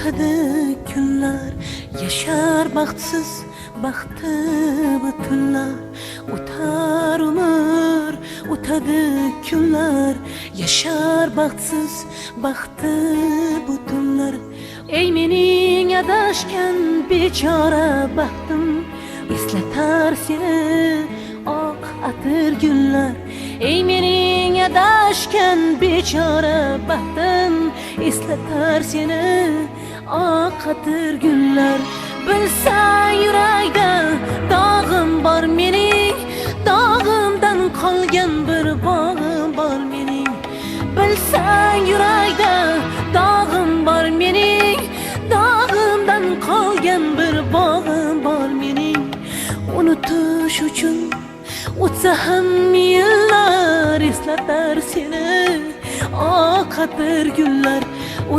o'tadi kunlar, yashar baxtsiz baxti butunlar. O'tar umr, o'tadi kunlar, yashar baxtsiz baxti butunlar. Ey mening adashgan bechora baxtim, eslatar seni oq atir gullar. Ey mening adashgan bechora baxtim, eslatar seni oq atir gullar. Bilsang yurakda dog'im bor mening, dog'imdan qolgan bir bog'im bor mening. Bilsang yurakda dog'im bor mening, dog'imdan qolgan bir bog'im bor mening. Unutish uchun o'tsa ham yillar, eslatar seni oq atir gullar.